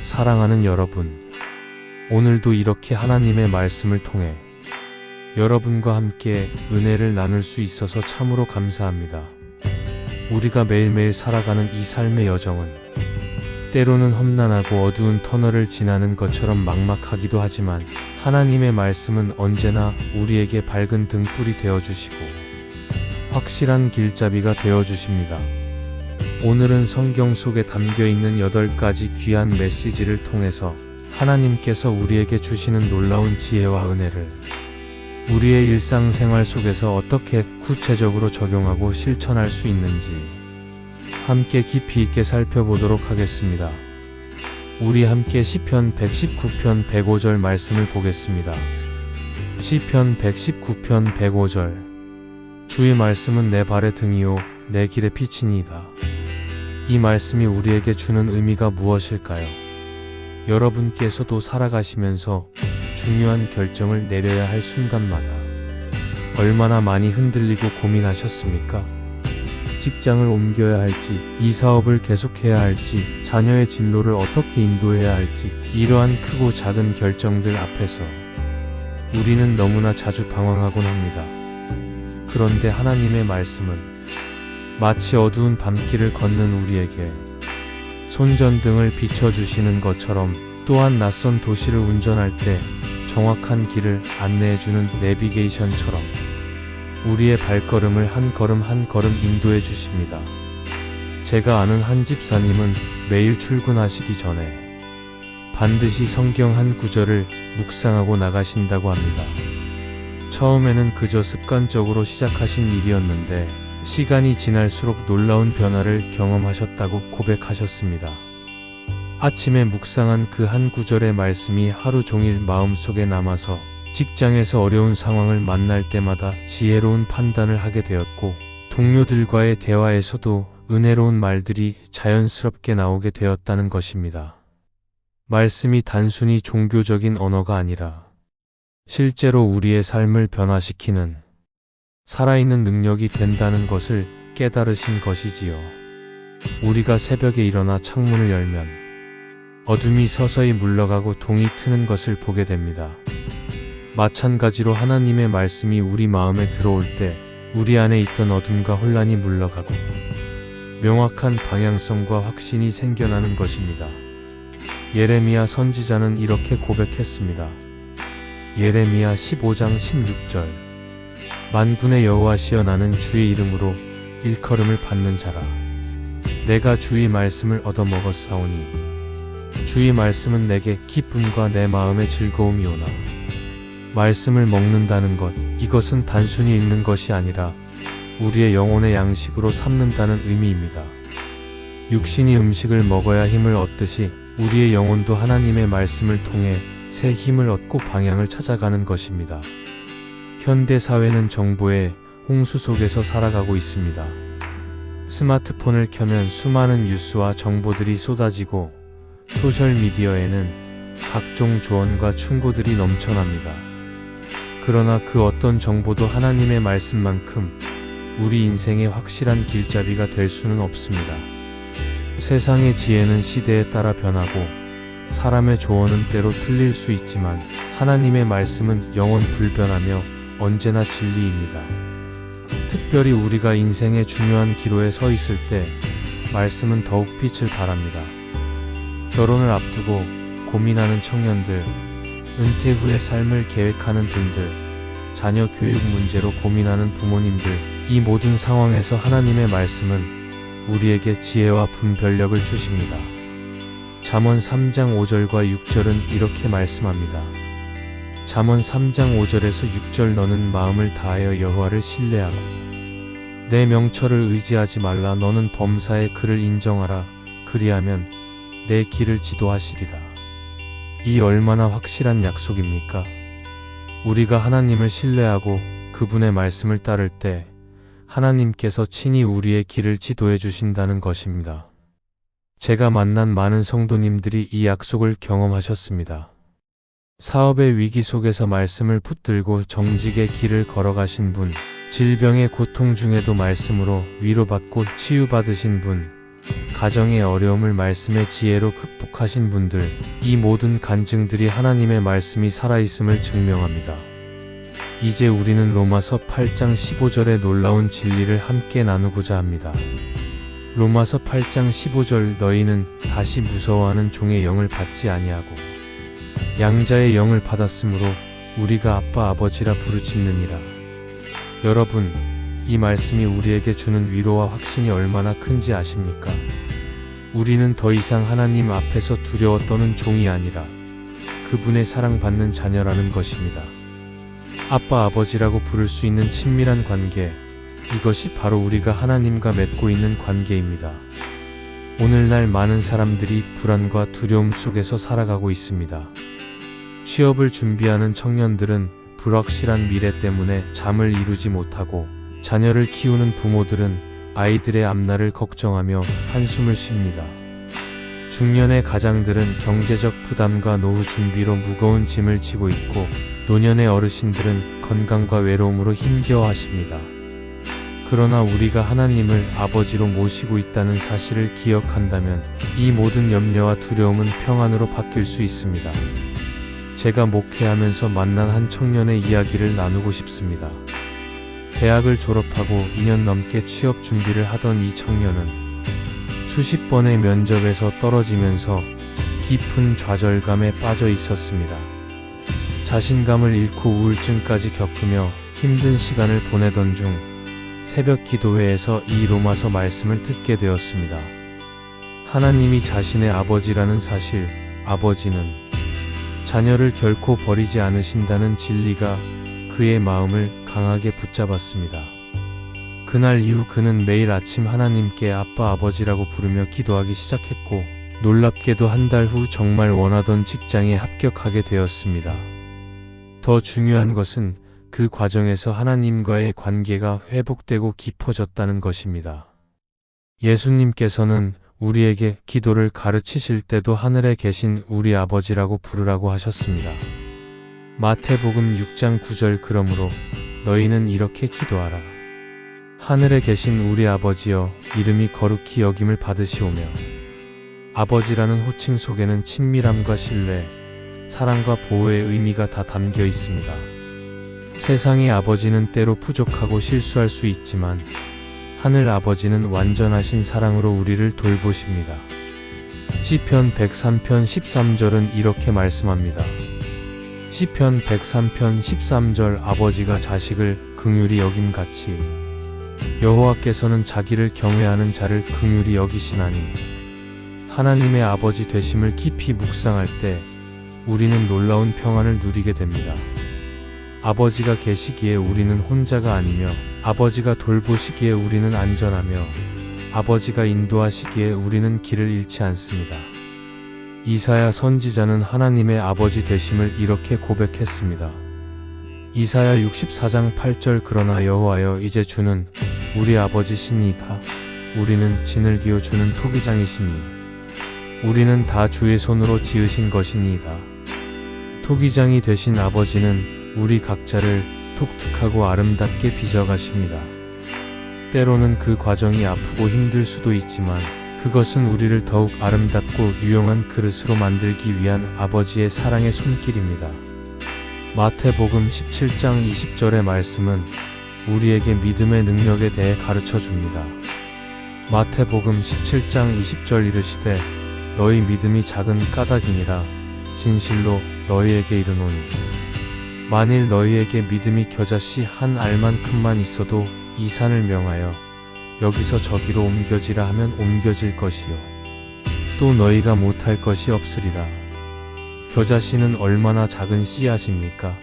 사랑하는 여러분, 오늘도 이렇게 하나님의 말씀을 통해 여러분과 함께 은혜를 나눌 수 있어서 참으로 감사합니다. 우리가 매일매일 살아가는 이 삶의 여정은 때로는 험난하고 어두운 터널을 지나는 것처럼 막막하기도 하지만 하나님의 말씀은 언제나 우리에게 밝은 등불이 되어주시고 확실한 길잡이가 되어주십니다. 오늘은 성경 속에 담겨있는 8가지 귀한 메시지를 통해서 하나님께서 우리에게 주시는 놀라운 지혜와 은혜를 우리의 일상생활 속에서 어떻게 구체적으로 적용하고 실천할 수 있는지 함께 깊이 있게 살펴보도록 하겠습니다. 우리 함께 시편 119편 105절 말씀을 보겠습니다. 시편 119편 105절. 주의 말씀은 내 발의 등이요 내 길의 빛이니이다. 이 말씀이 우리에게 주는 의미가 무엇일까요? 여러분께서도 살아가시면서 중요한 결정을 내려야 할 순간마다 얼마나 많이 흔들리고 고민하셨습니까? 직장을 옮겨야 할지, 이 사업을 계속해야 할지, 자녀의 진로를 어떻게 인도해야 할지, 이러한 크고 작은 결정들 앞에서 우리는 너무나 자주 방황하곤 합니다. 그런데 하나님의 말씀은 마치 어두운 밤길을 걷는 우리에게 손전등을 비춰주시는 것처럼, 또한 낯선 도시를 운전할 때 정확한 길을 안내해주는 내비게이션처럼 우리의 발걸음을 한 걸음 한 걸음 인도해 주십니다. 제가 아는 한 집사님은 매일 출근하시기 전에 반드시 성경 한 구절을 묵상하고 나가신다고 합니다. 처음에는 그저 습관적으로 시작하신 일이었는데 시간이 지날수록 놀라운 변화를 경험하셨다고 고백하셨습니다. 아침에 묵상한 그 한 구절의 말씀이 하루 종일 마음속에 남아서 직장에서 어려운 상황을 만날 때마다 지혜로운 판단을 하게 되었고, 동료들과의 대화에서도 은혜로운 말들이 자연스럽게 나오게 되었다는 것입니다. 말씀이 단순히 종교적인 언어가 아니라 실제로 우리의 삶을 변화시키는 살아있는 능력이 된다는 것을 깨달으신 것이지요. 우리가 새벽에 일어나 창문을 열면 어둠이 서서히 물러가고 동이 트는 것을 보게 됩니다. 마찬가지로 하나님의 말씀이 우리 마음에 들어올 때 우리 안에 있던 어둠과 혼란이 물러가고 명확한 방향성과 확신이 생겨나는 것입니다. 예레미야 선지자는 이렇게 고백했습니다. 예레미야 15장 16절. 만군의 여호와시여, 나는 주의 이름으로 일컬음을 받는 자라. 내가 주의 말씀을 얻어먹었사오니 주의 말씀은 내게 기쁨과 내 마음의 즐거움이오나. 말씀을 먹는다는 것, 이것은 단순히 읽는 것이 아니라 우리의 영혼의 양식으로 삼는다는 의미입니다. 육신이 음식을 먹어야 힘을 얻듯이 우리의 영혼도 하나님의 말씀을 통해 새 힘을 얻고 방향을 찾아가는 것입니다. 현대 사회는 정보의 홍수 속에서 살아가고 있습니다. 스마트폰을 켜면 수많은 뉴스와 정보들이 쏟아지고 소셜미디어에는 각종 조언과 충고들이 넘쳐납니다. 그러나 그 어떤 정보도 하나님의 말씀만큼 우리 인생의 확실한 길잡이가 될 수는 없습니다. 세상의 지혜는 시대에 따라 변하고 사람의 조언은 때로 틀릴 수 있지만 하나님의 말씀은 영원 불변하며 언제나 진리입니다. 특별히 우리가 인생의 중요한 기로에 서 있을 때 말씀은 더욱 빛을 발합니다. 결혼을 앞두고 고민하는 청년들, 은퇴 후의 삶을 계획하는 분들, 자녀 교육 문제로 고민하는 부모님들, 이 모든 상황에서 하나님의 말씀은 우리에게 지혜와 분별력을 주십니다. 잠언 3장 5절과 6절은 이렇게 말씀합니다. 잠언 3장 5절에서 6절. 너는 마음을 다하여 여호와를 신뢰하고 내 명철을 의지하지 말라. 너는 범사의 그를 인정하라. 그리하면 내 길을 지도하시리라. 이 얼마나 확실한 약속입니까? 우리가 하나님을 신뢰하고 그분의 말씀을 따를 때 하나님께서 친히 우리의 길을 지도해 주신다는 것입니다. 제가 만난 많은 성도님들이 이 약속을 경험하셨습니다. 사업의 위기 속에서 말씀을 붙들고 정직의 길을 걸어가신 분, 질병의 고통 중에도 말씀으로 위로받고 치유받으신 분, 가정의 어려움을 말씀의 지혜로 극복하신 분들, 이 모든 간증들이 하나님의 말씀이 살아있음을 증명합니다. 이제 우리는 로마서 8장 15절의 놀라운 진리를 함께 나누고자 합니다. 로마서 8장 15절 너희는 다시 무서워하는 종의 영을 받지 아니하고 양자의 영을 받았으므로 우리가 아빠 아버지라 부르짖느니라. 여러분, 이 말씀이 우리에게 주는 위로와 확신이 얼마나 큰지 아십니까? 우리는 더 이상 하나님 앞에서 두려워 떠는 종이 아니라 그분의 사랑받는 자녀라는 것입니다. 아빠 아버지라고 부를 수 있는 친밀한 관계, 이것이 바로 우리가 하나님과 맺고 있는 관계입니다. 오늘날 많은 사람들이 불안과 두려움 속에서 살아가고 있습니다. 취업을 준비하는 청년들은 불확실한 미래 때문에 잠을 이루지 못하고, 자녀를 키우는 부모들은 아이들의 앞날을 걱정하며 한숨을 쉽니다. 중년의 가장들은 경제적 부담과 노후 준비로 무거운 짐을 지고 있고, 노년의 어르신들은 건강과 외로움으로 힘겨워하십니다. 그러나 우리가 하나님을 아버지로 모시고 있다는 사실을 기억한다면 이 모든 염려와 두려움은 평안으로 바뀔 수 있습니다. 제가 목회하면서 만난 한 청년의 이야기를 나누고 싶습니다. 대학을 졸업하고 2년 넘게 취업 준비를 하던 이 청년은 수십 번의 면접에서 떨어지면서 깊은 좌절감에 빠져 있었습니다. 자신감을 잃고 우울증까지 겪으며 힘든 시간을 보내던 중 새벽 기도회에서 이 로마서 말씀을 듣게 되었습니다. 하나님이 자신의 아버지라는 사실, 아버지는 자녀를 결코 버리지 않으신다는 진리가 그의 마음을 강하게 붙잡았습니다. 그날 이후 그는 매일 아침 하나님께 아빠 아버지라고 부르며 기도하기 시작했고, 놀랍게도 한 달 후 정말 원하던 직장에 합격하게 되었습니다. 더 중요한 것은 그 과정에서 하나님과의 관계가 회복되고 깊어졌다는 것입니다. 예수님께서는 우리에게 기도를 가르치실 때도 하늘에 계신 우리 아버지라고 부르라고 하셨습니다. 마태복음 6장 9절 그러므로 너희는 이렇게 기도하라. 하늘에 계신 우리 아버지여, 이름이 거룩히 여김을 받으시오며. 아버지라는 호칭 속에는 친밀함과 신뢰, 사랑과 보호의 의미가 다 담겨 있습니다. 세상의 아버지는 때로 부족하고 실수할 수 있지만 하늘 아버지는 완전하신 사랑으로 우리를 돌보십니다. 시편 103편 13절은 이렇게 말씀합니다. 시편 103편 13절 아버지가 자식을 긍휼히 여김같이 여호와께서는 자기를 경외하는 자를 긍휼히 여기시나니. 하나님의 아버지 되심을 깊이 묵상할 때 우리는 놀라운 평안을 누리게 됩니다. 아버지가 계시기에 우리는 혼자가 아니며, 아버지가 돌보시기에 우리는 안전하며, 아버지가 인도하시기에 우리는 길을 잃지 않습니다. 이사야 선지자는 하나님의 아버지 되심을 이렇게 고백했습니다. 이사야 64장 8절 그러나 여호와여, 이제 주는 우리 아버지시니이다. 우리는 진을 주는 토기장이시니 우리는 다 주의 손으로 지으신 것이니이다. 토기장이 되신 아버지는 우리 각자를 독특하고 아름답게 빚어가십니다. 때로는 그 과정이 아프고 힘들 수도 있지만 그것은 우리를 더욱 아름답고 유용한 그릇으로 만들기 위한 아버지의 사랑의 손길입니다. 마태복음 17장 20절의 말씀은 우리에게 믿음의 능력에 대해 가르쳐 줍니다. 마태복음 17장 20절 이르시되 너희 믿음이 작은 까닭이니라 진실로 너희에게 이르노니. 만일 너희에게 믿음이 겨자씨 한 알만큼만 있어도 이 산을 명하여 여기서 저기로 옮겨지라 하면 옮겨질 것이요 또 너희가 못할 것이 없으리라. 겨자씨는 얼마나 작은 씨앗입니까?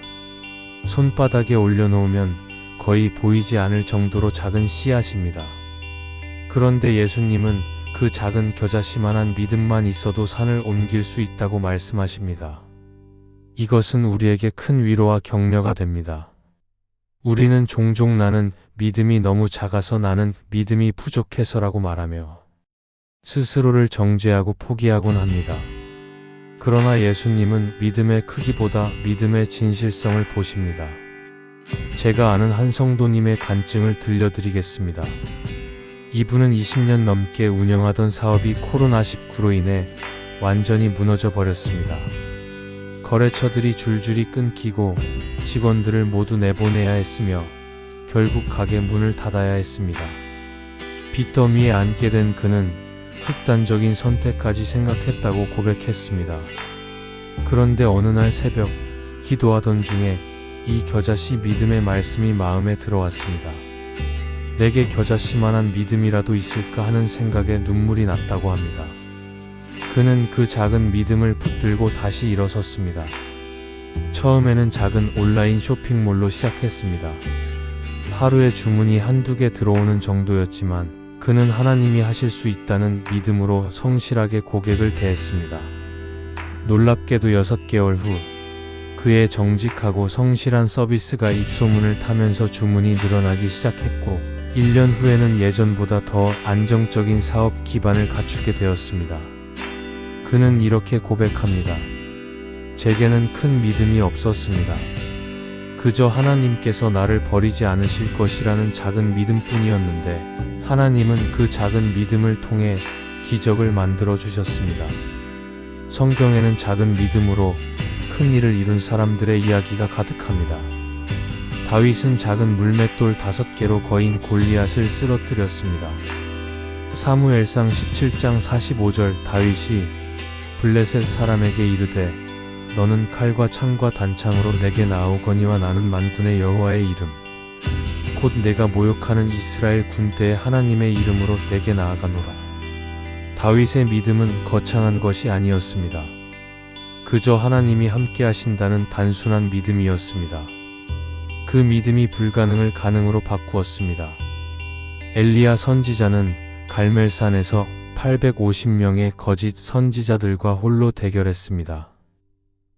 손바닥에 올려놓으면 거의 보이지 않을 정도로 작은 씨앗입니다. 그런데 예수님은 그 작은 겨자씨만한 믿음만 있어도 산을 옮길 수 있다고 말씀하십니다. 이것은 우리에게 큰 위로와 격려가 됩니다. 우리는 종종 나는 믿음이 너무 작아서, 나는 믿음이 부족해서라고 말하며 스스로를 정죄하고 포기하곤 합니다. 그러나 예수님은 믿음의 크기보다 믿음의 진실성을 보십니다. 제가 아는 한 성도님의 간증을 들려드리겠습니다. 이분은 20년 넘게 운영하던 사업이 코로나19로 인해 완전히 무너져 버렸습니다. 거래처들이 줄줄이 끊기고 직원들을 모두 내보내야 했으며 결국 가게 문을 닫아야 했습니다. 빚더미에 앉게 된 그는 극단적인 선택까지 생각했다고 고백했습니다. 그런데 어느 날 새벽 기도하던 중에 이 겨자씨 믿음의 말씀이 마음에 들어왔습니다. 내게 겨자씨만한 믿음이라도 있을까 하는 생각에 눈물이 났다고 합니다. 그는 그 작은 믿음을 붙들고 다시 일어섰습니다. 처음에는 작은 온라인 쇼핑몰로 시작했습니다. 하루에 주문이 한두 개 들어오는 정도였지만 그는 하나님이 하실 수 있다는 믿음으로 성실하게 고객을 대했습니다. 놀랍게도 6개월 후 그의 정직하고 성실한 서비스가 입소문을 타면서 주문이 늘어나기 시작했고 1년 후에는 예전보다 더 안정적인 사업 기반을 갖추게 되었습니다. 그는 이렇게 고백합니다. 제게는 큰 믿음이 없었습니다. 그저 하나님께서 나를 버리지 않으실 것이라는 작은 믿음뿐이었는데 하나님은 그 작은 믿음을 통해 기적을 만들어 주셨습니다. 성경에는 작은 믿음으로 큰 일을 이룬 사람들의 이야기가 가득합니다. 다윗은 작은 물맷돌 5개로 거인 골리앗을 쓰러뜨렸습니다. 사무엘상 17장 45절 다윗이 블레셋 사람에게 이르되 너는 칼과 창과 단창으로 내게 나아오거니와 나는 만군의 여호와의 이름 곧 내가 모욕하는 이스라엘 군대의 하나님의 이름으로 내게 나아가노라. 다윗의 믿음은 거창한 것이 아니었습니다. 그저 하나님이 함께 하신다는 단순한 믿음이었습니다. 그 믿음이 불가능을 가능으로 바꾸었습니다. 엘리야 선지자는 갈멜산에서 850명의 거짓 선지자들과 홀로 대결했습니다.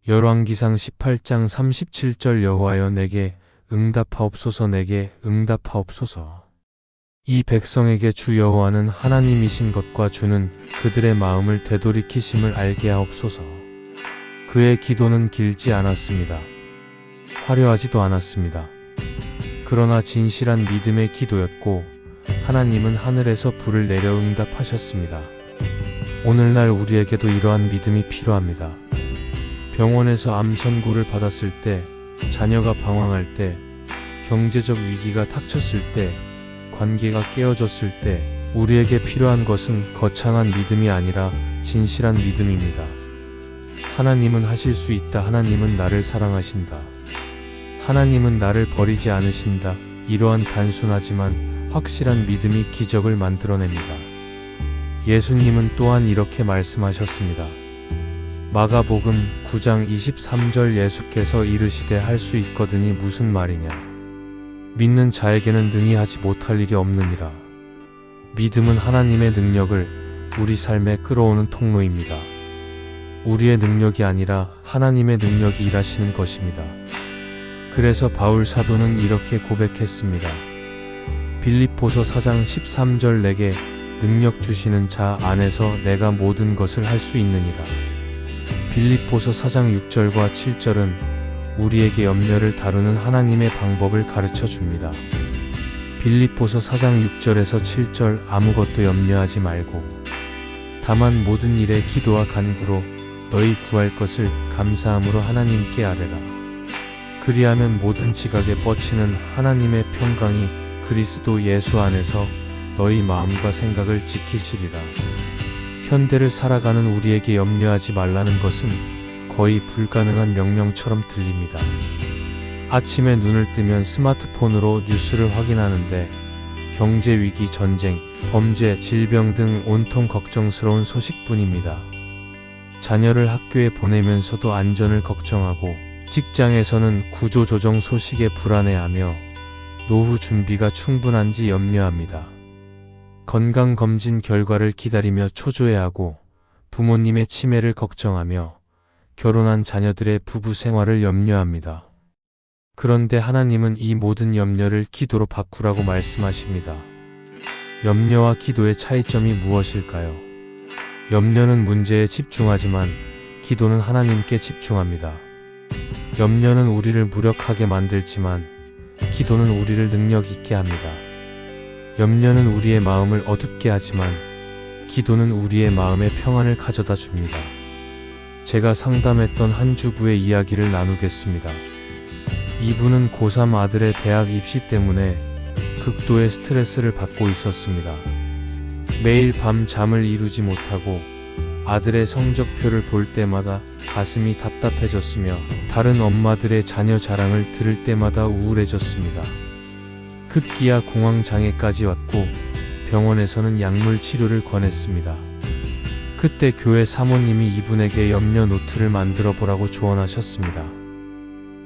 열왕기상 18장 37절 여호와여 내게 응답하옵소서 내게 응답하옵소서. 이 백성에게 주 여호와는 하나님이신 것과 주는 그들의 마음을 되돌이키심을 알게 하옵소서. 그의 기도는 길지 않았습니다. 화려하지도 않았습니다. 그러나 진실한 믿음의 기도였고 하나님은 하늘에서 불을 내려 응답하셨습니다. 오늘날 우리에게도 이러한 믿음이 필요합니다. 병원에서 암 선고를 받았을 때, 자녀가 방황할 때, 경제적 위기가 닥쳤을 때, 관계가 깨어졌을 때 우리에게 필요한 것은 거창한 믿음이 아니라 진실한 믿음입니다. 하나님은 하실 수 있다. 하나님은 나를 사랑하신다. 하나님은 나를 버리지 않으신다. 이러한 단순하지만 확실한 믿음이 기적을 만들어냅니다. 예수님은 또한 이렇게 말씀하셨습니다. 마가복음 9장 23절 예수께서 이르시되 할 수 있거든이 무슨 말이냐. 믿는 자에게는 능히 하지 못할 일이 없느니라. 믿음은 하나님의 능력을 우리 삶에 끌어오는 통로입니다. 우리의 능력이 아니라 하나님의 능력이 일하시는 것입니다. 그래서 바울 사도는 이렇게 고백했습니다. 빌립보서 4장 13절 내게 능력 주시는 자 안에서 내가 모든 것을 할 수 있느니라. 빌립보서 4장 6절과 7절은 우리에게 염려를 다루는 하나님의 방법을 가르쳐 줍니다. 빌립보서 4장 6절에서 7절 아무것도 염려하지 말고 다만 모든 일에 기도와 간구로 너희 구할 것을 감사함으로 하나님께 아뢰라. 그리하면 모든 지각에 뻗치는 하나님의 평강이 그리스도 예수 안에서 너희 마음과 생각을 지키시리라. 현대를 살아가는 우리에게 염려하지 말라는 것은 거의 불가능한 명령처럼 들립니다. 아침에 눈을 뜨면 스마트폰으로 뉴스를 확인하는데 경제 위기, 전쟁, 범죄, 질병 등 온통 걱정스러운 소식뿐입니다. 자녀를 학교에 보내면서도 안전을 걱정하고 직장에서는 구조조정 소식에 불안해하며 노후 준비가 충분한지 염려합니다. 건강검진 결과를 기다리며 초조해하고 부모님의 치매를 걱정하며 결혼한 자녀들의 부부 생활을 염려합니다. 그런데 하나님은 이 모든 염려를 기도로 바꾸라고 말씀하십니다. 염려와 기도의 차이점이 무엇일까요? 염려는 문제에 집중하지만 기도는 하나님께 집중합니다. 염려는 우리를 무력하게 만들지만 기도는 우리를 능력 있게 합니다. 염려는 우리의 마음을 어둡게 하지만 기도는 우리의 마음에 평안을 가져다 줍니다. 제가 상담했던 한 주부의 이야기를 나누겠습니다. 이분은 고3 아들의 대학 입시 때문에 극도의 스트레스를 받고 있었습니다. 매일 밤 잠을 이루지 못하고 아들의 성적표를 볼 때마다 가슴이 답답해졌으며 다른 엄마들의 자녀 자랑을 들을 때마다 우울해졌습니다. 급기야 공황장애까지 왔고 병원에서는 약물 치료를 권했습니다. 그때 교회 사모님이 이분에게 염려 노트를 만들어 보라고 조언하셨습니다.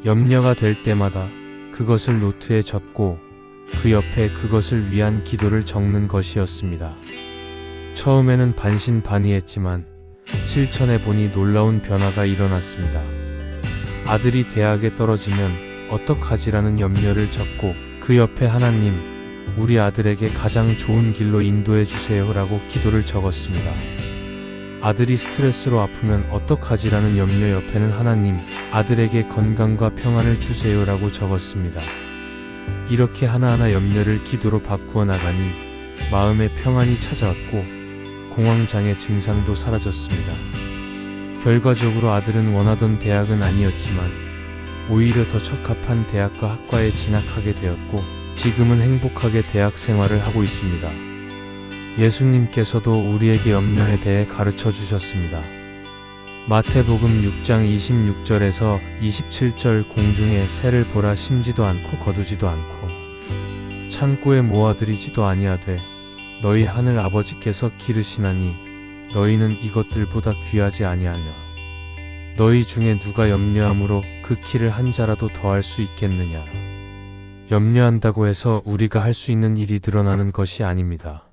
염려가 될 때마다 그것을 노트에 적고 그 옆에 그것을 위한 기도를 적는 것이었습니다. 처음에는 반신반의했지만 실천해보니 놀라운 변화가 일어났습니다. 아들이 대학에 떨어지면 어떡하지라는 염려를 적고 그 옆에 하나님, 우리 아들에게 가장 좋은 길로 인도해 주세요 라고 기도를 적었습니다. 아들이 스트레스로 아프면 어떡하지라는 염려 옆에는 하나님, 아들에게 건강과 평안을 주세요 라고 적었습니다. 이렇게 하나하나 염려를 기도로 바꾸어 나가니 마음의 평안이 찾아왔고 공황장애 증상도 사라졌습니다. 결과적으로 아들은 원하던 대학은 아니었지만 오히려 더 적합한 대학과 학과에 진학하게 되었고 지금은 행복하게 대학 생활을 하고 있습니다. 예수님께서도 우리에게 염려에 대해 가르쳐 주셨습니다. 마태복음 6장 26절에서 27절 공중에 새를 보라 심지도 않고 거두지도 않고 창고에 모아들이지도 아니하되 너희 하늘 아버지께서 기르시나니 너희는 이것들보다 귀하지 아니하냐. 너희 중에 누가 염려함으로 그 키를 한 자라도 더할 수 있겠느냐. 염려한다고 해서 우리가 할 수 있는 일이 늘어나는 것이 아닙니다.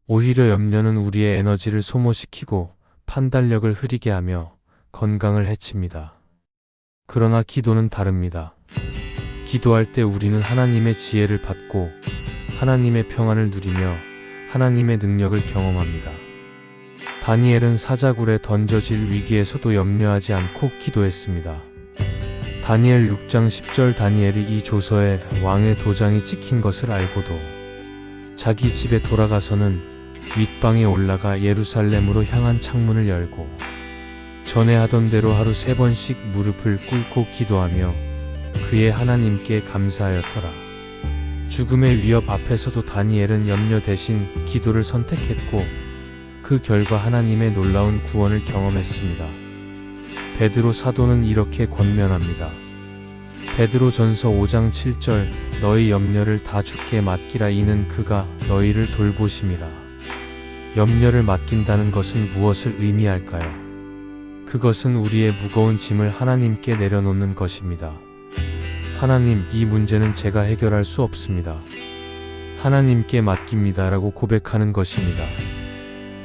오히려 염려는 우리의 에너지를 소모시키고 판단력을 흐리게 하며 건강을 해칩니다. 그러나 기도는 다릅니다. 기도할 때 우리는 하나님의 지혜를 받고 하나님의 평안을 누리며 하나님의 능력을 경험합니다. 다니엘은 사자굴에 던져질 위기에서도 염려하지 않고 기도했습니다. 다니엘 6장 10절 다니엘이 이 조서에 왕의 도장이 찍힌 것을 알고도 자기 집에 돌아가서는 윗방에 올라가 예루살렘으로 향한 창문을 열고 전에 하던 대로 하루 3번씩 무릎을 꿇고 기도하며 그의 하나님께 감사하였더라. 죽음의 위협 앞에서도 다니엘은 염려 대신 기도를 선택했고 그 결과 하나님의 놀라운 구원을 경험했습니다. 베드로 사도는 이렇게 권면합니다. 베드로전서 5장 7절 너희 염려를 다 주께 맡기라 이는 그가 너희를 돌보심이라. 염려를 맡긴다는 것은 무엇을 의미할까요? 그것은 우리의 무거운 짐을 하나님께 내려놓는 것입니다. 하나님, 이 문제는 제가 해결할 수 없습니다. 하나님께 맡깁니다 라고 고백하는 것입니다.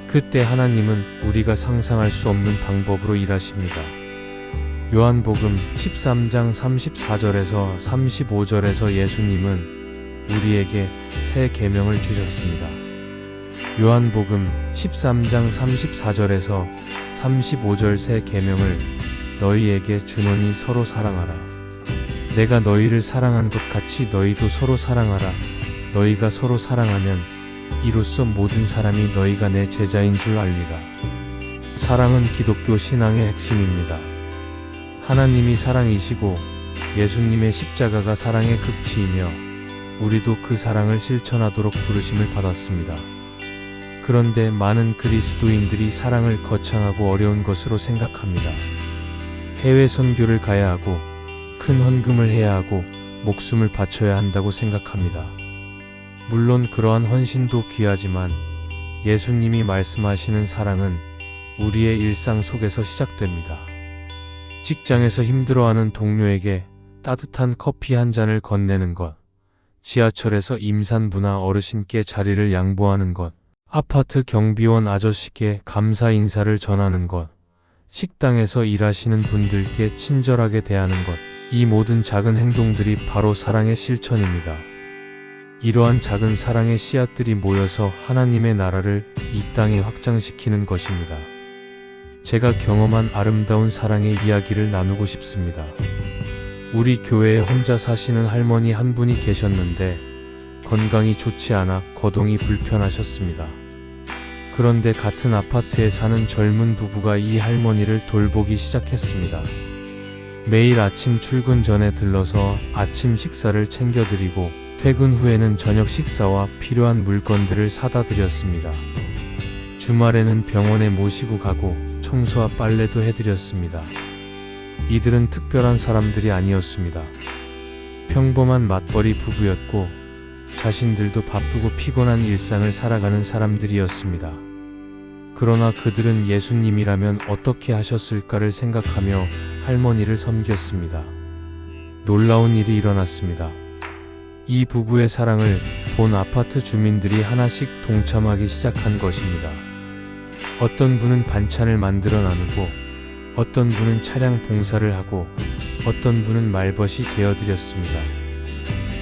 그때 하나님은 우리가 상상할 수 없는 방법으로 일하십니다. 요한복음 13장 34절에서 35절에서 예수님은 우리에게 새 계명을 주셨습니다. 요한복음 13장 34절에서 35절 새 계명을 너희에게 주노니 서로 사랑하라. 내가 너희를 사랑한 것 같이 너희도 서로 사랑하라. 너희가 서로 사랑하면 이로써 모든 사람이 너희가 내 제자인 줄 알리라. 사랑은 기독교 신앙의 핵심입니다. 하나님이 사랑이시고 예수님의 십자가가 사랑의 극치이며 우리도 그 사랑을 실천하도록 부르심을 받았습니다. 그런데 많은 그리스도인들이 사랑을 거창하고 어려운 것으로 생각합니다. 해외 선교를 가야 하고 큰 헌금을 해야 하고 목숨을 바쳐야 한다고 생각합니다. 물론 그러한 헌신도 귀하지만 예수님이 말씀하시는 사랑은 우리의 일상 속에서 시작됩니다. 직장에서 힘들어하는 동료에게 따뜻한 커피 한 잔을 건네는 것, 지하철에서 임산부나 어르신께 자리를 양보하는 것, 아파트 경비원 아저씨께 감사 인사를 전하는 것, 식당에서 일하시는 분들께 친절하게 대하는 것, 이 모든 작은 행동들이 바로 사랑의 실천입니다. 이러한 작은 사랑의 씨앗들이 모여서 하나님의 나라를 이 땅에 확장시키는 것입니다. 제가 경험한 아름다운 사랑의 이야기를 나누고 싶습니다. 우리 교회에 혼자 사시는 할머니 한 분이 계셨는데 건강이 좋지 않아 거동이 불편하셨습니다. 그런데 같은 아파트에 사는 젊은 부부가 이 할머니를 돌보기 시작했습니다. 매일 아침 출근 전에 들러서 아침 식사를 챙겨드리고 퇴근 후에는 저녁 식사와 필요한 물건들을 사다 드렸습니다. 주말에는 병원에 모시고 가고 청소와 빨래도 해드렸습니다. 이들은 특별한 사람들이 아니었습니다. 평범한 맞벌이 부부였고 자신들도 바쁘고 피곤한 일상을 살아가는 사람들이었습니다. 그러나 그들은 예수님이라면 어떻게 하셨을까를 생각하며 할머니를 섬겼습니다. 놀라운 일이 일어났습니다. 이 부부의 사랑을 본 아파트 주민들이 하나씩 동참하기 시작한 것입니다. 어떤 분은 반찬을 만들어 나누고, 어떤 분은 차량 봉사를 하고, 어떤 분은 말벗이 되어드렸습니다.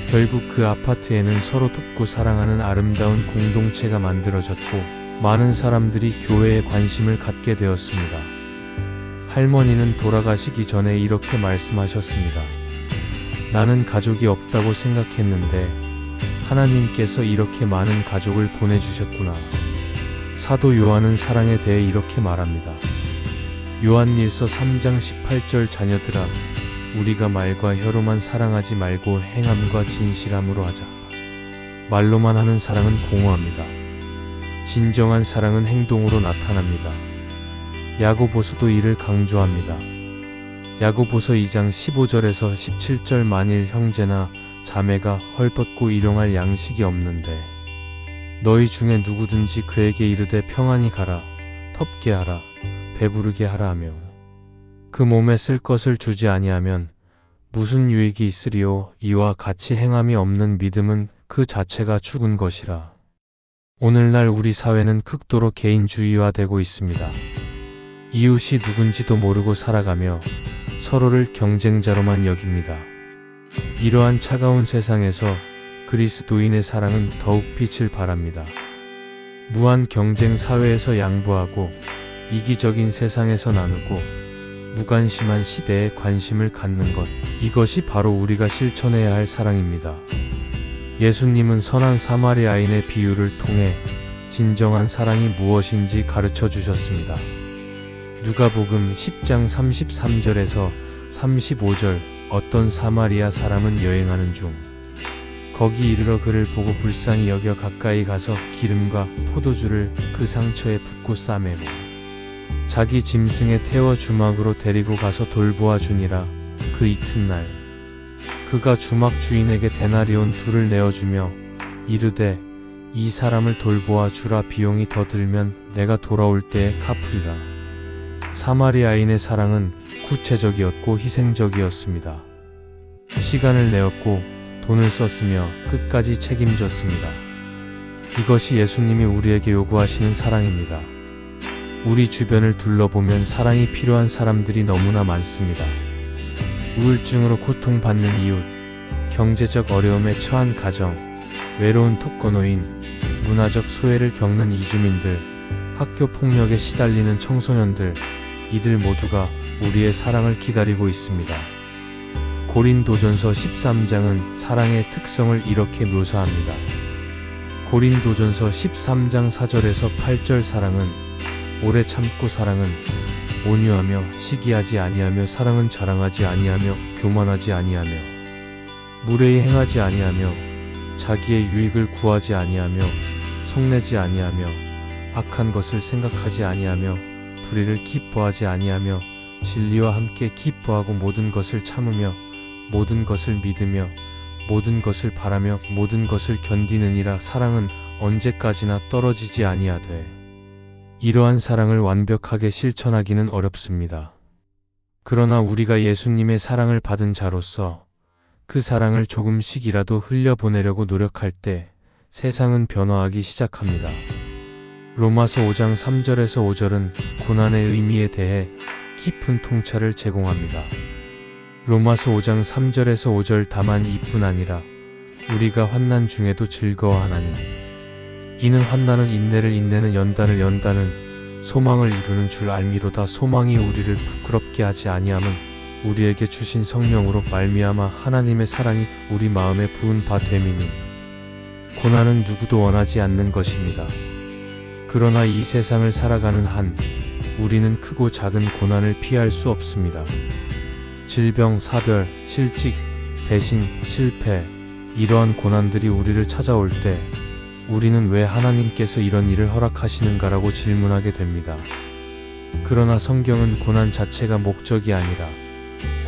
결국 그 아파트에는 서로 돕고 사랑하는 아름다운 공동체가 만들어졌고, 많은 사람들이 교회에 관심을 갖게 되었습니다. 할머니는 돌아가시기 전에 이렇게 말씀하셨습니다. 나는 가족이 없다고 생각했는데 하나님께서 이렇게 많은 가족을 보내주셨구나. 사도 요한은 사랑에 대해 이렇게 말합니다. 요한일서 3장 18절 자녀들아, 우리가 말과 혀로만 사랑하지 말고 행함과 진실함으로 하자. 말로만 하는 사랑은 공허합니다. 진정한 사랑은 행동으로 나타납니다. 야고보서도 이를 강조합니다. 야고보서 2장 15절에서 17절 만일 형제나 자매가 헐벗고 일용할 양식이 없는데 너희 중에 누구든지 그에게 이르되 평안히 가라, 텁게 하라, 배부르게 하라 하며 그 몸에 쓸 것을 주지 아니하면 무슨 유익이 있으리요. 이와 같이 행함이 없는 믿음은 그 자체가 죽은 것이라. 오늘날 우리 사회는 극도로 개인주의화되고 있습니다. 이웃이 누군지도 모르고 살아가며 서로를 경쟁자로만 여깁니다. 이러한 차가운 세상에서 그리스도인의 사랑은 더욱 빛을 발합니다. 무한 경쟁 사회에서 양보하고 이기적인 세상에서 나누고 무관심한 시대에 관심을 갖는 것, 이것이 바로 우리가 실천해야 할 사랑입니다. 예수님은 선한 사마리아인의 비유를 통해 진정한 사랑이 무엇인지 가르쳐 주셨습니다. 누가복음 10장 33절에서 35절, 어떤 사마리아 사람은 여행하는 중 거기 이르러 그를 보고 불쌍히 여겨 가까이 가서 기름과 포도주를 그 상처에 붓고 싸매고 자기 짐승에 태워 주막으로 데리고 가서 돌보아 주니라. 그 이튿날 그가 주막 주인에게 데나리온 2를 내어주며 이르되 이 사람을 돌보아 주라. 비용이 더 들면 내가 돌아올 때에 갚으리라. 사마리아인의 사랑은 구체적이었고 희생적이었습니다. 시간을 내었고 돈을 썼으며 끝까지 책임졌습니다. 이것이 예수님이 우리에게 요구하시는 사랑입니다. 우리 주변을 둘러보면 사랑이 필요한 사람들이 너무나 많습니다. 우울증으로 고통받는 이웃, 경제적 어려움에 처한 가정, 외로운 독거노인, 문화적 소외를 겪는 이주민들, 학교 폭력에 시달리는 청소년들, 이들 모두가 우리의 사랑을 기다리고 있습니다. 고린도전서 13장은 사랑의 특성을 이렇게 묘사합니다. 고린도전서 13장 4절에서 8절, 사랑은 오래 참고, 사랑은 온유하며 시기하지 아니하며, 사랑은 자랑하지 아니하며 교만하지 아니하며 무례히 행하지 아니하며 자기의 유익을 구하지 아니하며 성내지 아니하며 악한 것을 생각하지 아니하며 불의를 기뻐하지 아니하며 진리와 함께 기뻐하고 모든 것을 참으며 모든 것을 믿으며 모든 것을 바라며 모든 것을 견디느니라. 사랑은 언제까지나 떨어지지 아니하되 이러한 사랑을 완벽하게 실천하기는 어렵습니다. 그러나 우리가 예수님의 사랑을 받은 자로서 그 사랑을 조금씩이라도 흘려보내려고 노력할 때 세상은 변화하기 시작합니다. 로마서 5장 3절에서 5절은 고난의 의미에 대해 깊은 통찰을 제공합니다. 로마서 5장 3절에서 5절, 다만 이뿐 아니라 우리가 환난 중에도 즐거워하나니 이는 환난은 인내를, 인내는 연단을, 연단은 소망을 이루는 줄 알미로다. 소망이 우리를 부끄럽게 하지 아니함은 우리에게 주신 성령으로 말미암아 하나님의 사랑이 우리 마음에 부은 바 됨이니 고난은 누구도 원하지 않는 것입니다. 그러나 이 세상을 살아가는 한 우리는 크고 작은 고난을 피할 수 없습니다. 질병, 사별, 실직, 배신, 실패, 이러한 고난들이 우리를 찾아올 때 우리는 왜 하나님께서 이런 일을 허락하시는가라고 질문하게 됩니다. 그러나 성경은 고난 자체가 목적이 아니라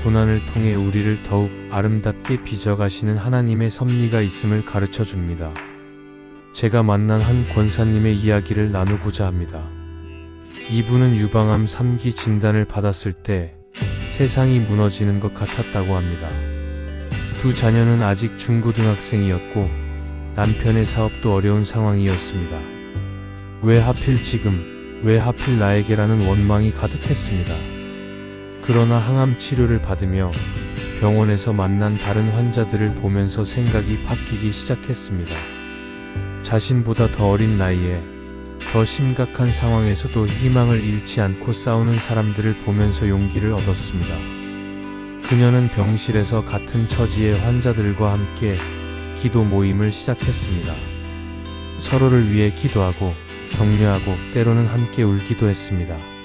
고난을 통해 우리를 더욱 아름답게 빚어가시는 하나님의 섭리가 있음을 가르쳐 줍니다. 제가 만난 한 권사님의 이야기를 나누고자 합니다. 이분은 유방암 3기 진단을 받았을 때 세상이 무너지는 것 같았다고 합니다. 두 자녀는 아직 중고등학생이었고 남편의 사업도 어려운 상황이었습니다. 왜 하필 지금, 왜 하필 나에게라는 원망이 가득했습니다. 그러나 항암 치료를 받으며 병원에서 만난 다른 환자들을 보면서 생각이 바뀌기 시작했습니다. 자신보다 더 어린 나이에 더 심각한 상황에서도 희망을 잃지 않고 싸우는 사람들을 보면서 용기를 얻었습니다. 그녀는 병실에서 같은 처지의 환자들과 함께 기도 모임을 시작했습니다. 서로를 위해 기도하고 격려하고 때로는 함께 울기도 했습니다.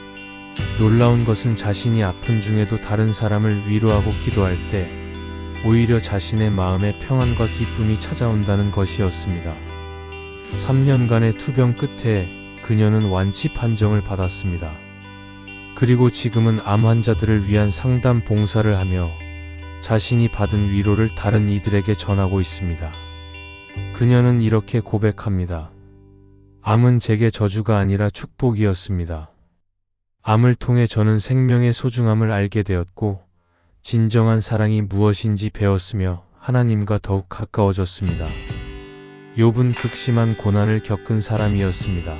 놀라운 것은 자신이 아픈 중에도 다른 사람을 위로하고 기도할 때 오히려 자신의 마음에 평안과 기쁨이 찾아온다는 것이었습니다. 3년간의 투병 끝에 그녀는 완치 판정을 받았습니다. 그리고 지금은 암 환자들을 위한 상담 봉사를 하며 자신이 받은 위로를 다른 이들에게 전하고 있습니다. 그녀는 이렇게 고백합니다. 암은 제게 저주가 아니라 축복이었습니다. 암을 통해 저는 생명의 소중함을 알게 되었고 진정한 사랑이 무엇인지 배웠으며 하나님과 더욱 가까워졌습니다. 욥은 극심한 고난을 겪은 사람이었습니다.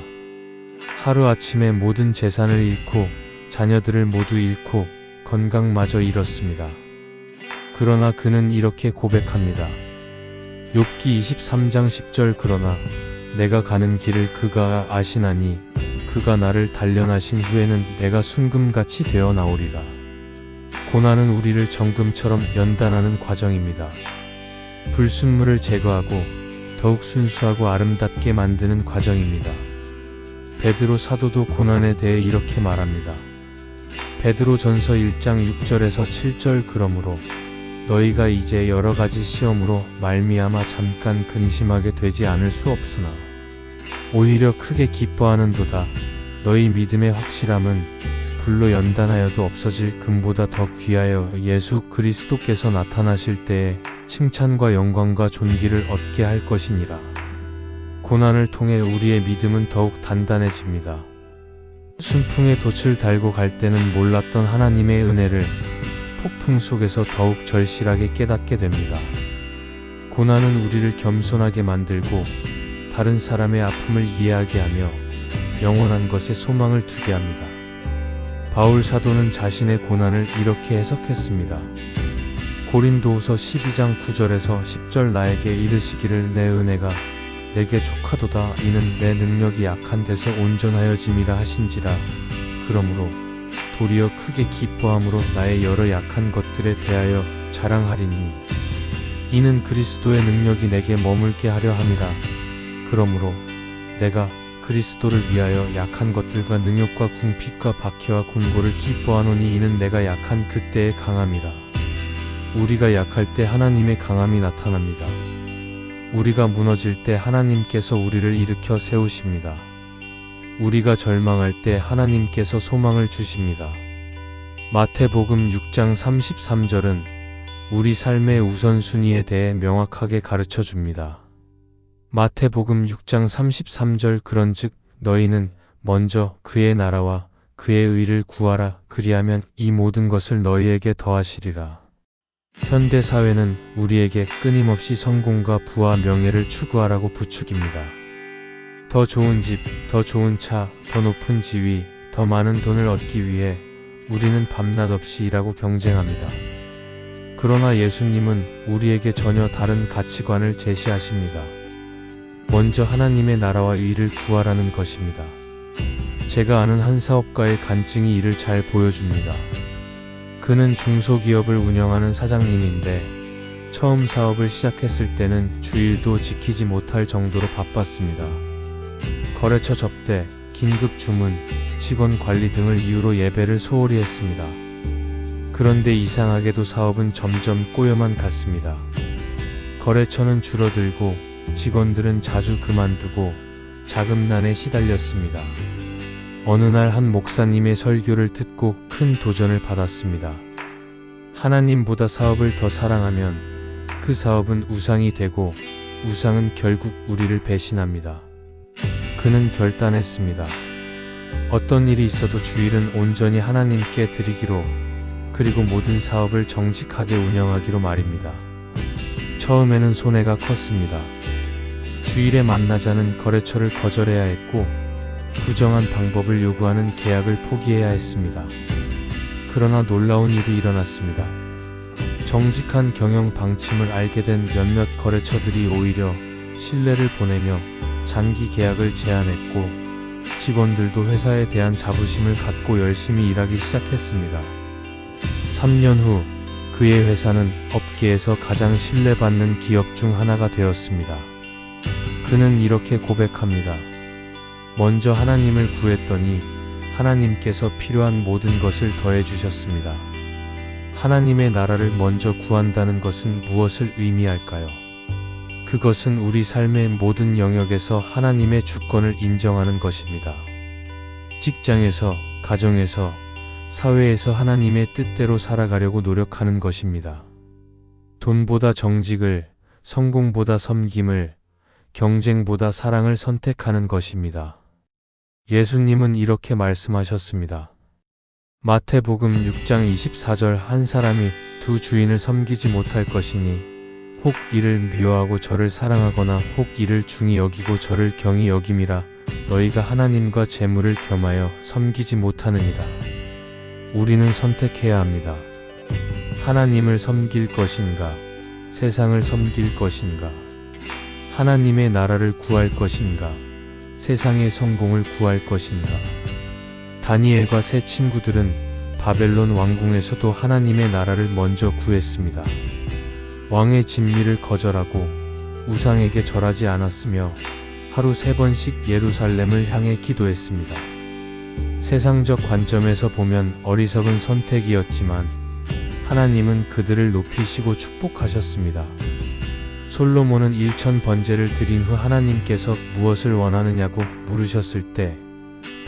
하루아침에 모든 재산을 잃고 자녀들을 모두 잃고 건강마저 잃었습니다. 그러나 그는 이렇게 고백합니다. 욥기 23장 10절 그러나 내가 가는 길을 그가 아시나니 그가 나를 단련하신 후에는 내가 순금같이 되어 나오리라. 고난은 우리를 정금처럼 연단하는 과정입니다. 불순물을 제거하고 더욱 순수하고 아름답게 만드는 과정입니다. 베드로 사도도 고난에 대해 이렇게 말합니다. 베드로전서 1장 6절에서 7절 그러므로 너희가 이제 여러 가지 시험으로 말미암아 잠깐 근심하게 되지 않을 수 없으나 오히려 크게 기뻐하는도다. 너희 믿음의 확실함은 불로 연단하여도 없어질 금보다 더 귀하여 예수 그리스도께서 나타나실 때에 칭찬과 영광과 존귀를 얻게 할 것이니라. 고난을 통해 우리의 믿음은 더욱 단단해집니다. 순풍에 돛을 달고 갈 때는 몰랐던 하나님의 은혜를 폭풍 속에서 더욱 절실하게 깨닫게 됩니다. 고난은 우리를 겸손하게 만들고 다른 사람의 아픔을 이해하게 하며 영원한 것에 소망을 두게 합니다. 바울 사도는 자신의 고난을 이렇게 해석했습니다. 고린도후서 12장 9절에서 10절 나에게 이르시기를 내 은혜가 내게 족하도다 이는 내 능력이 약한 데서 온전하여짐이라 하신지라. 그러므로 도리어 크게 기뻐함으로 나의 여러 약한 것들에 대하여 자랑하리니 이는 그리스도의 능력이 내게 머물게 하려 함이라. 그러므로 내가 그리스도를 위하여 약한 것들과 능욕과 궁핍과 박해와 곤고를 기뻐하노니 이는 내가 약한 그때의 강함이라. 우리가 약할 때 하나님의 강함이 나타납니다. 우리가 무너질 때 하나님께서 우리를 일으켜 세우십니다. 우리가 절망할 때 하나님께서 소망을 주십니다. 마태복음 6장 33절은 우리 삶의 우선순위에 대해 명확하게 가르쳐 줍니다. 마태복음 6장 33절 그런즉 너희는 먼저 그의 나라와 그의 의를 구하라. 그리하면 이 모든 것을 너희에게 더하시리라. 현대 사회는 우리에게 끊임없이 성공과 부와 명예를 추구하라고 부추깁니다. 더 좋은 집, 더 좋은 차, 더 높은 지위, 더 많은 돈을 얻기 위해 우리는 밤낮 없이 일하고 경쟁합니다. 그러나 예수님은 우리에게 전혀 다른 가치관을 제시하십니다. 먼저 하나님의 나라와 의를 구하라는 것입니다. 제가 아는 한 사업가의 간증이 이를 잘 보여줍니다. 그는 중소기업을 운영하는 사장님인데 처음 사업을 시작했을 때는 주일도 지키지 못할 정도로 바빴습니다. 거래처 접대, 긴급 주문, 직원 관리 등을 이유로 예배를 소홀히 했습니다. 그런데 이상하게도 사업은 점점 꼬여만 갔습니다. 거래처는 줄어들고 직원들은 자주 그만두고 자금난에 시달렸습니다. 어느 날 한 목사님의 설교를 듣고 큰 도전을 받았습니다. 하나님보다 사업을 더 사랑하면 그 사업은 우상이 되고 우상은 결국 우리를 배신합니다. 그는 결단했습니다. 어떤 일이 있어도 주일은 온전히 하나님께 드리기로, 그리고 모든 사업을 정직하게 운영하기로 말입니다. 처음에는 손해가 컸습니다. 주일에 만나자는 거래처를 거절해야 했고 부정한 방법을 요구하는 계약을 포기해야 했습니다. 그러나 놀라운 일이 일어났습니다. 정직한 경영 방침을 알게 된 몇몇 거래처들이 오히려 신뢰를 보내며 장기 계약을 제안했고 직원들도 회사에 대한 자부심을 갖고 열심히 일하기 시작했습니다. 3년 후 그의 회사는 업계에서 가장 신뢰받는 기업 중 하나가 되었습니다. 그는 이렇게 고백합니다. 먼저 하나님을 구했더니 하나님께서 필요한 모든 것을 더해 주셨습니다. 하나님의 나라를 먼저 구한다는 것은 무엇을 의미할까요? 그것은 우리 삶의 모든 영역에서 하나님의 주권을 인정하는 것입니다. 직장에서, 가정에서, 사회에서 하나님의 뜻대로 살아가려고 노력하는 것입니다. 돈보다 정직을, 성공보다 섬김을, 경쟁보다 사랑을 선택하는 것입니다. 예수님은 이렇게 말씀하셨습니다. 마태복음 6장 24절 한 사람이 두 주인을 섬기지 못할 것이니 혹 이를 미워하고 저를 사랑하거나 혹 이를 중히 여기고 저를 경히 여김이라. 너희가 하나님과 재물을 겸하여 섬기지 못하느니라. 우리는 선택해야 합니다. 하나님을 섬길 것인가, 세상을 섬길 것인가, 하나님의 나라를 구할 것인가, 세상의 성공을 구할 것인가. 다니엘과 세 친구들은 바벨론 왕궁에서도 하나님의 나라를 먼저 구했습니다. 왕의 진미를 거절하고 우상에게 절하지 않았으며 하루 3번씩 예루살렘을 향해 기도했습니다. 세상적 관점에서 보면 어리석은 선택이었지만 하나님은 그들을 높이시고 축복하셨습니다. 솔로몬은 1000번제를 드린 후 하나님께서 무엇을 원하느냐고 물으셨을 때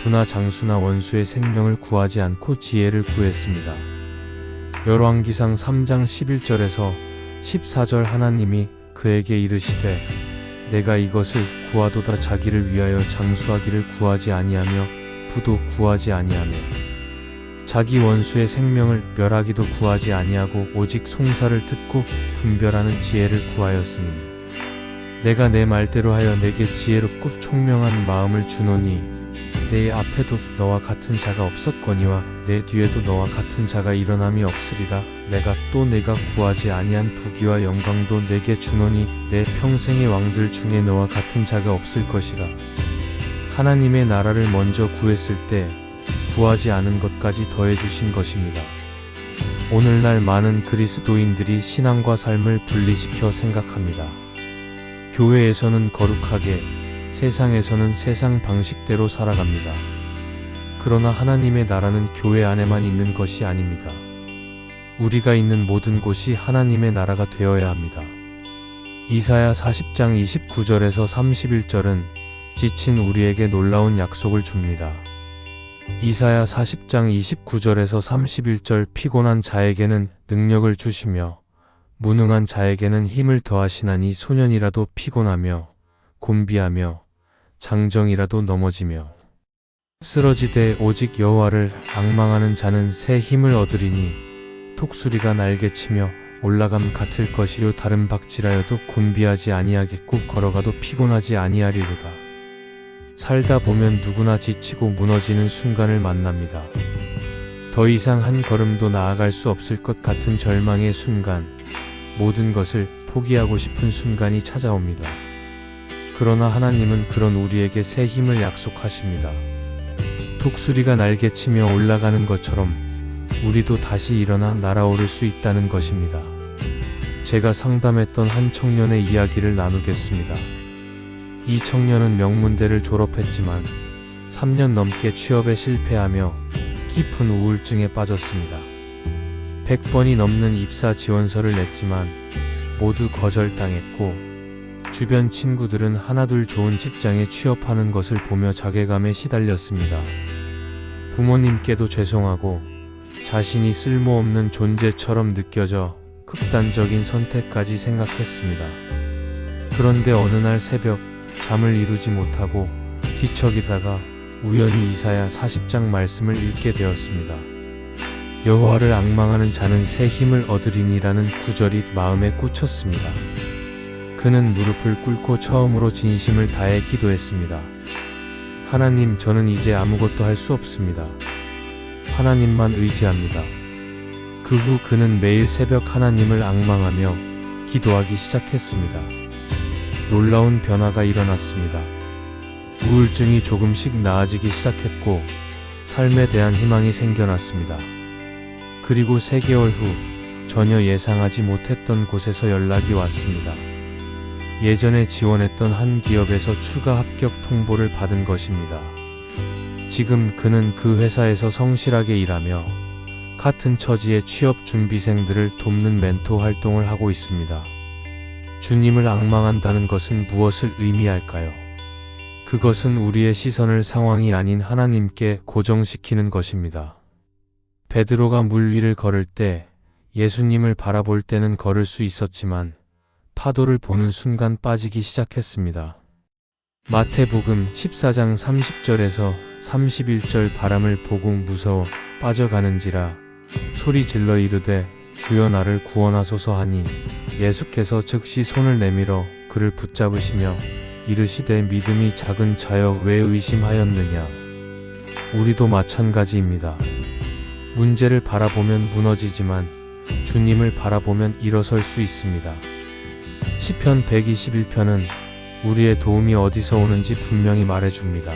부나 장수나 원수의 생명을 구하지 않고 지혜를 구했습니다. 열왕기상 3장 11절에서 14절 하나님이 그에게 이르시되 내가 이것을 구하도다 자기를 위하여 장수하기를 구하지 아니하며 부도 구하지 아니하며 자기 원수의 생명을 멸하기도 구하지 아니하고 오직 송사를 듣고 분별하는 지혜를 구하였으니 내가 내 말대로 하여 내게 지혜롭고 총명한 마음을 주노니 내 앞에도 너와 같은 자가 없었거니와 내 뒤에도 너와 같은 자가 일어남이 없으리라. 내가 구하지 아니한 부귀와 영광도 내게 주노니 내 평생의 왕들 중에 너와 같은 자가 없을 것이라. 하나님의 나라를 먼저 구했을 때 구하지 않은 것까지 더해 주신 것입니다. 오늘날 많은 그리스도인들이 신앙과 삶을 분리시켜 생각합니다. 교회에서는 거룩하게, 세상에서는 세상 방식대로 살아갑니다. 그러나 하나님의 나라는 교회 안에만 있는 것이 아닙니다. 우리가 있는 모든 곳이 하나님의 나라가 되어야 합니다. 이사야 40장 29절에서 31절은 지친 우리에게 놀라운 약속을 줍니다. 이사야 40장 29절에서 31절 피곤한 자에게는 능력을 주시며 무능한 자에게는 힘을 더하시나니 소년이라도 피곤하며 곤비하며 장정이라도 넘어지며 쓰러지되 오직 여호와를 앙망하는 자는 새 힘을 얻으리니 톡수리가 날개치며 올라감 같을 것이요 다른 박질하여도 곤비하지 아니하겠고 걸어가도 피곤하지 아니하리로다. 살다 보면 누구나 지치고 무너지는 순간을 만납니다. 더 이상 한 걸음도 나아갈 수 없을 것 같은 절망의 순간, 모든 것을 포기하고 싶은 순간이 찾아옵니다. 그러나 하나님은 그런 우리에게 새 힘을 약속하십니다. 독수리가 날개치며 올라가는 것처럼 우리도 다시 일어나 날아오를 수 있다는 것입니다. 제가 상담했던 한 청년의 이야기를 나누겠습니다. 이 청년은 명문대를 졸업했지만 3년 넘게 취업에 실패하며 깊은 우울증에 빠졌습니다. 100번이 넘는 입사 지원서를 냈지만 모두 거절당했고, 주변 친구들은 하나둘 좋은 직장에 취업하는 것을 보며 자괴감에 시달렸습니다. 부모님께도 죄송하고 자신이 쓸모없는 존재처럼 느껴져 극단적인 선택까지 생각했습니다. 그런데 어느 날 새벽 잠을 이루지 못하고 뒤척이다가 우연히 이사야 40장 말씀을 읽게 되었습니다. 여호와를 앙망하는 자는 새 힘을 얻으리니라는 구절이 마음에 꽂혔습니다. 그는 무릎을 꿇고 처음으로 진심을 다해 기도했습니다. 하나님, 저는 이제 아무것도 할 수 없습니다. 하나님만 의지합니다. 그 후 그는 매일 새벽 하나님을 앙망하며 기도하기 시작했습니다. 놀라운 변화가 일어났습니다. 우울증이 조금씩 나아지기 시작했고 삶에 대한 희망이 생겨났습니다. 그리고 3개월 후 전혀 예상하지 못했던 곳에서 연락이 왔습니다. 예전에 지원했던 한 기업에서 추가 합격 통보를 받은 것입니다. 지금 그는 그 회사에서 성실하게 일하며 같은 처지의 취업 준비생들을 돕는 멘토 활동을 하고 있습니다. 주님을 앙망한다는 것은 무엇을 의미할까요? 그것은 우리의 시선을 상황이 아닌 하나님께 고정시키는 것입니다. 베드로가 물 위를 걸을 때 예수님을 바라볼 때는 걸을 수 있었지만 파도를 보는 순간 빠지기 시작했습니다. 마태복음 14장 30절에서 31절 바람을 보고 무서워 빠져가는지라 소리 질러 이르되 주여 나를 구원하소서 하니 예수께서 즉시 손을 내밀어 그를 붙잡으시며 이르시되 믿음이 작은 자여 왜 의심하였느냐. 우리도 마찬가지입니다. 문제를 바라보면 무너지지만 주님을 바라보면 일어설 수 있습니다. 시편 121편은 우리의 도움이 어디서 오는지 분명히 말해줍니다.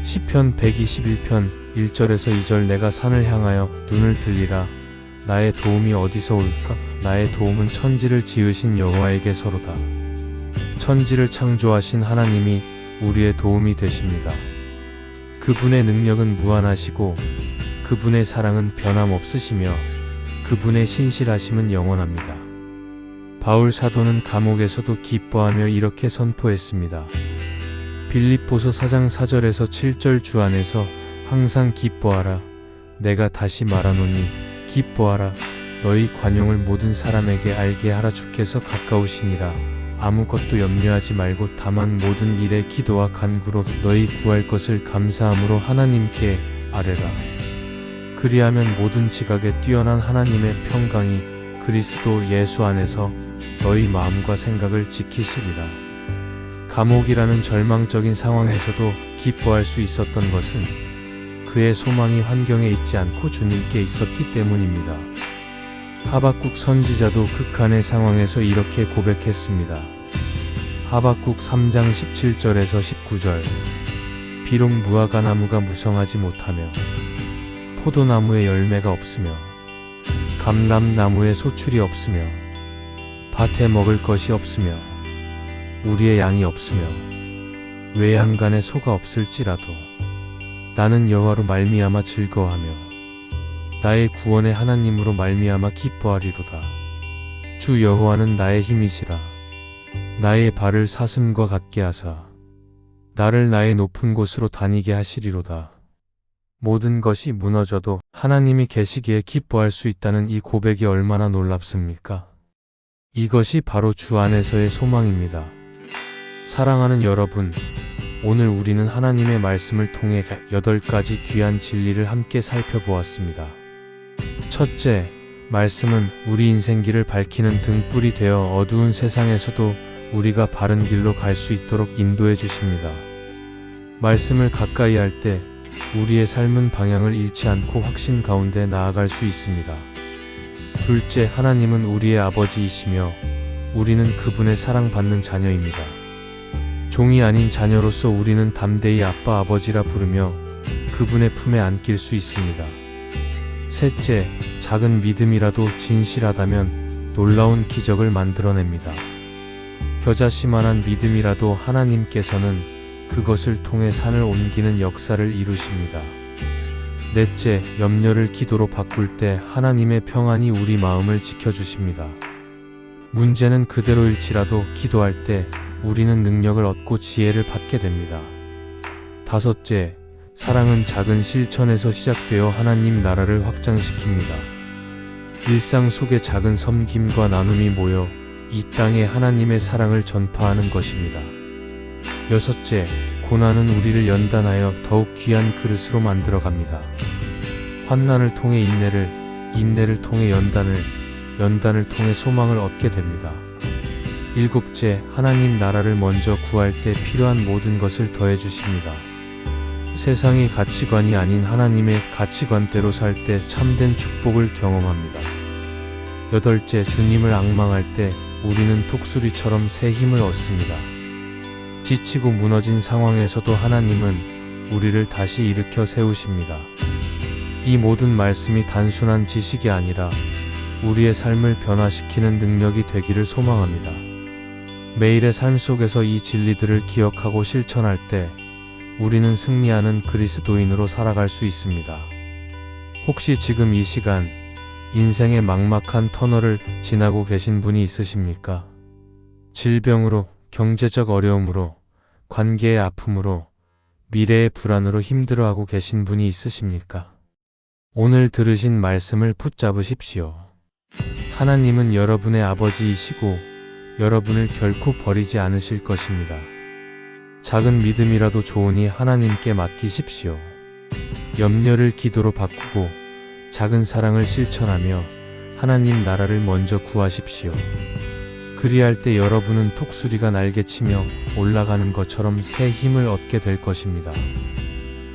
시편 121편 1절에서 2절 내가 산을 향하여 눈을 들리라. 나의 도움이 어디서 올까? 나의 도움은 천지를 지으신 여호와에게서로다. 천지를 창조하신 하나님이 우리의 도움이 되십니다. 그분의 능력은 무한하시고 그분의 사랑은 변함없으시며 그분의 신실하심은 영원합니다. 바울 사도는 감옥에서도 기뻐하며 이렇게 선포했습니다. 빌립보서 4장 4절에서 7절 주 안에서 항상 기뻐하라. 내가 다시 말하노니 기뻐하라. 너희 관용을 모든 사람에게 알게 하라. 주께서 가까우시니라. 아무것도 염려하지 말고 다만 모든 일에 기도와 간구로 너희 구할 것을 감사함으로 하나님께 아뢰라. 그리하면 모든 지각에 뛰어난 하나님의 평강이 그리스도 예수 안에서 너희 마음과 생각을 지키시리라. 감옥이라는 절망적인 상황에서도 기뻐할 수 있었던 것은 그의 소망이 환경에 있지 않고 주님께 있었기 때문입니다. 하박국 선지자도 극한의 상황에서 이렇게 고백했습니다. 하박국 3장 17절에서 19절 비록 무화과나무가 무성하지 못하며 포도나무에 열매가 없으며 감람나무에 소출이 없으며 밭에 먹을 것이 없으며 우리의 양이 없으며 외양간에 소가 없을지라도 나는 여호와로 말미암아 즐거워하며 나의 구원의 하나님으로 말미암아 기뻐하리로다. 주 여호와는 나의 힘이시라. 나의 발을 사슴과 같게 하사 나를 나의 높은 곳으로 다니게 하시리로다. 모든 것이 무너져도 하나님이 계시기에 기뻐할 수 있다는 이 고백이 얼마나 놀랍습니까? 이것이 바로 주 안에서의 소망입니다. 사랑하는 여러분, 오늘 우리는 하나님의 말씀을 통해 8가지 귀한 진리를 함께 살펴보았습니다. 첫째, 말씀은 우리 인생길을 밝히는 등불이 되어 어두운 세상에서도 우리가 바른 길로 갈 수 있도록 인도해 주십니다. 말씀을 가까이 할 때 우리의 삶은 방향을 잃지 않고 확신 가운데 나아갈 수 있습니다. 둘째, 하나님은 우리의 아버지이시며 우리는 그분의 사랑받는 자녀입니다. 종이 아닌 자녀로서 우리는 담대히 아빠 아버지라 부르며 그분의 품에 안길 수 있습니다. 셋째, 작은 믿음이라도 진실하다면 놀라운 기적을 만들어냅니다. 겨자씨만한 믿음이라도 하나님께서는 그것을 통해 산을 옮기는 역사를 이루십니다. 넷째, 염려를 기도로 바꿀 때 하나님의 평안이 우리 마음을 지켜주십니다. 문제는 그대로일지라도 기도할 때 우리는 능력을 얻고 지혜를 받게 됩니다. 다섯째, 사랑은 작은 실천에서 시작되어 하나님 나라를 확장시킵니다. 일상 속의 작은 섬김과 나눔이 모여 이 땅에 하나님의 사랑을 전파하는 것입니다. 여섯째, 고난은 우리를 연단하여 더욱 귀한 그릇으로 만들어갑니다. 환난을 통해 인내를, 인내를 통해 연단을, 연단을 통해 소망을 얻게 됩니다. 일곱째, 하나님 나라를 먼저 구할 때 필요한 모든 것을 더해 주십니다. 세상의 가치관이 아닌 하나님의 가치관대로 살 때 참된 축복을 경험합니다. 여덟째, 주님을 앙망할 때 우리는 독수리처럼 새 힘을 얻습니다. 지치고 무너진 상황에서도 하나님은 우리를 다시 일으켜 세우십니다. 이 모든 말씀이 단순한 지식이 아니라 우리의 삶을 변화시키는 능력이 되기를 소망합니다. 매일의 삶 속에서 이 진리들을 기억하고 실천할 때 우리는 승리하는 그리스도인으로 살아갈 수 있습니다. 혹시 지금 이 시간 인생의 막막한 터널을 지나고 계신 분이 있으십니까? 질병으로, 경제적 어려움으로, 관계의 아픔으로, 미래의 불안으로 힘들어하고 계신 분이 있으십니까? 오늘 들으신 말씀을 붙잡으십시오. 하나님은 여러분의 아버지이시고 여러분을 결코 버리지 않으실 것입니다. 작은 믿음이라도 좋으니 하나님께 맡기십시오. 염려를 기도로 바꾸고 작은 사랑을 실천하며 하나님 나라를 먼저 구하십시오. 그리할 때 여러분은 독수리가 날개치며 올라가는 것처럼 새 힘을 얻게 될 것입니다.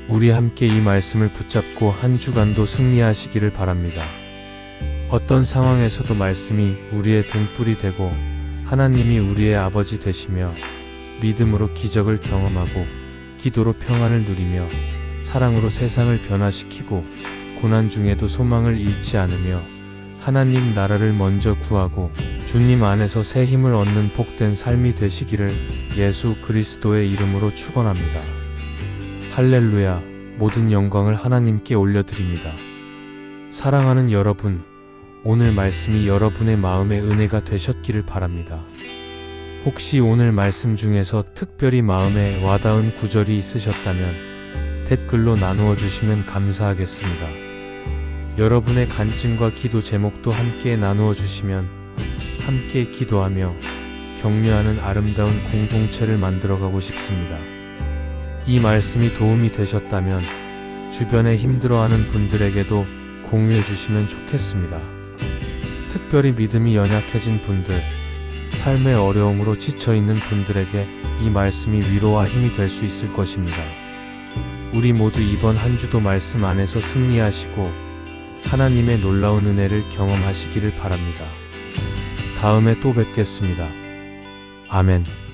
우리 함께 이 말씀을 붙잡고 한 주간도 승리하시기를 바랍니다. 어떤 상황에서도 말씀이 우리의 등불이 되고 하나님이 우리의 아버지 되시며 믿음으로 기적을 경험하고 기도로 평안을 누리며 사랑으로 세상을 변화시키고 고난 중에도 소망을 잃지 않으며 하나님 나라를 먼저 구하고 주님 안에서 새 힘을 얻는 복된 삶이 되시기를 예수 그리스도의 이름으로 축원합니다. 할렐루야. 모든 영광을 하나님께 올려드립니다. 사랑하는 여러분, 오늘 말씀이 여러분의 마음의 은혜가 되셨기를 바랍니다. 혹시 오늘 말씀 중에서 특별히 마음에 와닿은 구절이 있으셨다면 댓글로 나누어 주시면 감사하겠습니다. 여러분의 간증과 기도 제목도 함께 나누어 주시면 함께 기도하며 격려하는 아름다운 공동체를 만들어가고 싶습니다. 이 말씀이 도움이 되셨다면 주변에 힘들어하는 분들에게도 공유해 주시면 좋겠습니다. 특별히 믿음이 연약해진 분들, 삶의 어려움으로 지쳐있는 분들에게 이 말씀이 위로와 힘이 될 수 있을 것입니다. 우리 모두 이번 한 주도 말씀 안에서 승리하시고 하나님의 놀라운 은혜를 경험하시기를 바랍니다. 다음에 또 뵙겠습니다. 아멘.